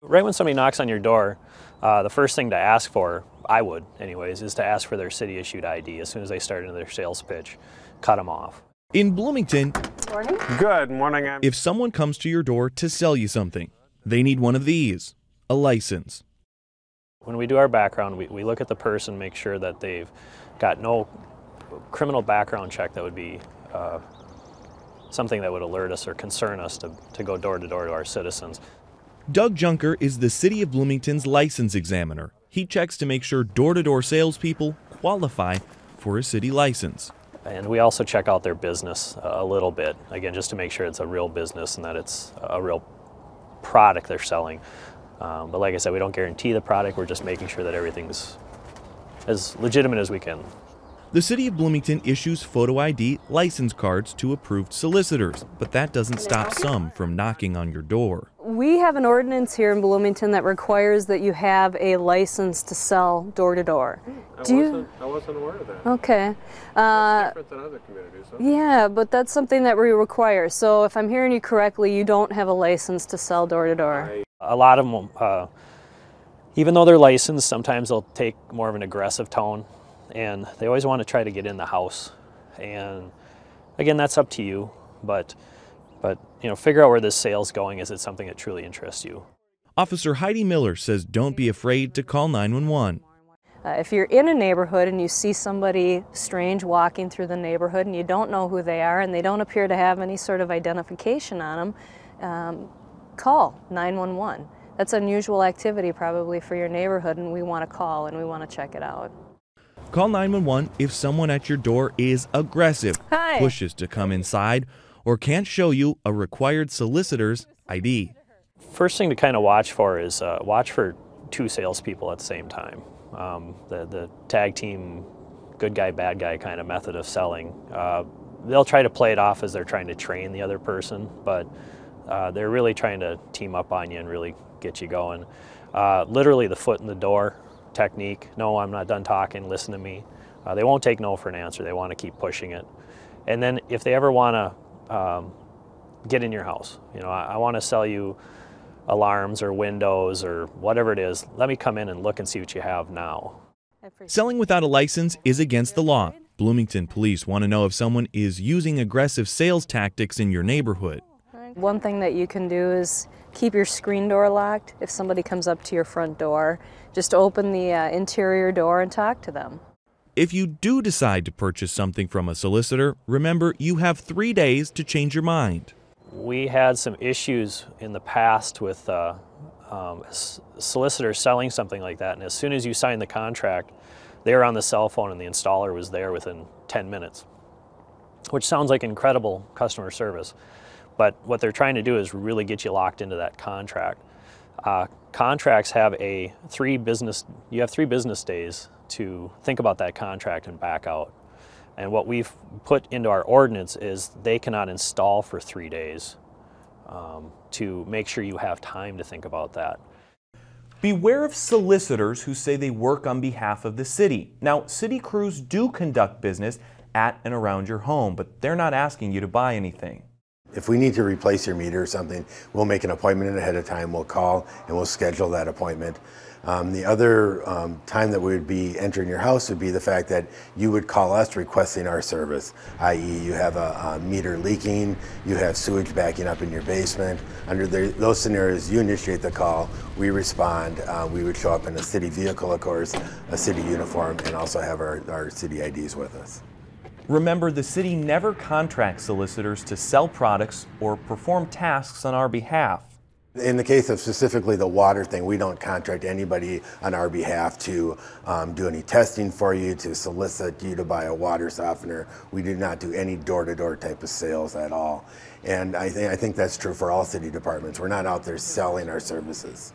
Right when somebody knocks on your door, the first thing to ask for, I would anyways, is to ask for their city issued ID as soon as they start into their sales pitch. Cut them off. In Bloomington, Morning. Good morning. if someone comes to your door to sell you something, they need one of these, a license. When we do our background, we look at the person, make sure that they've got no criminal background check that would be something that would alert us or concern us to go door to door to our citizens. Doug Junker is the City of Bloomington's license examiner. He checks to make sure door-to-door salespeople qualify for a city license. And we also check out their business a little bit, again, just to make sure it's a real business and that it's a real product they're selling. But like I said, we don't guarantee the product, we're just making sure that everything's as legitimate as we can. The City of Bloomington issues photo ID license cards to approved solicitors, but that doesn't stop some from knocking on your door. We have an ordinance here in Bloomington that requires that you have a license to sell door to door. I wasn't aware of that. Okay. That's different than other communities, huh? Yeah, but that's something that we require. So if I'm hearing you correctly, you don't have a license to sell door to door. A lot of them, even though they're licensed, sometimes they'll take more of an aggressive tone. And they always want to try to get in the house. And again, that's up to you, but you know, figure out where this sale's going. Is it something that truly interests you? Officer Heidi Miller says don't be afraid to call 911. If you're in a neighborhood and you see somebody strange walking through the neighborhood and you don't know who they are and they don't appear to have any sort of identification on them, call 911. That's unusual activity probably for your neighborhood, and we want to call and we want to check it out. Call 911 if someone at your door is aggressive, Hi. pushes to come inside, or can't show you a required solicitor's ID. First thing to kind of watch for is watch for two salespeople at the same time. The tag team, good guy, bad guy kind of method of selling. They'll try to play it off as they're trying to train the other person, but they're really trying to team up on you and really get you going. Literally the foot in the door technique. No, I'm not done talking, listen to me. They won't take no for an answer. They want to keep pushing it. And then if they ever want to get in your house, you know, I want to sell you alarms or windows or whatever it is, let me come in and look and see what you have now. Selling without a license is against the law. Bloomington police want to know if someone is using aggressive sales tactics in your neighborhood. One thing that you can do is keep your screen door locked. If somebody comes up to your front door, just open the interior door and talk to them. If you do decide to purchase something from a solicitor, remember you have 3 days to change your mind. We had some issues in the past with solicitors selling something like that, and as soon as you signed the contract, they were on the cell phone and the installer was there within 10 minutes, which sounds like incredible customer service. But what they're trying to do is really get you locked into that contract. Contracts have you have 3 business days to think about that contract and back out. And what we've put into our ordinance is they cannot install for 3 days to make sure you have time to think about that. Beware of solicitors who say they work on behalf of the city. Now, city crews do conduct business at and around your home, but they're not asking you to buy anything. If we need to replace your meter or something, we'll make an appointment ahead of time, we'll call and we'll schedule that appointment. The other time that we would be entering your house would be the fact that you would call us requesting our service, i.e. you have a meter leaking, you have sewage backing up in your basement. Under those scenarios, you initiate the call, we respond, we would show up in a city vehicle, of course, a city uniform, and also have our city IDs with us. Remember, the city never contracts solicitors to sell products or perform tasks on our behalf. In the case of specifically the water thing, we don't contract anybody on our behalf to do any testing for you, to solicit you to buy a water softener. We do not do any door-to-door type of sales at all. And I think that's true for all city departments. We're not out there selling our services.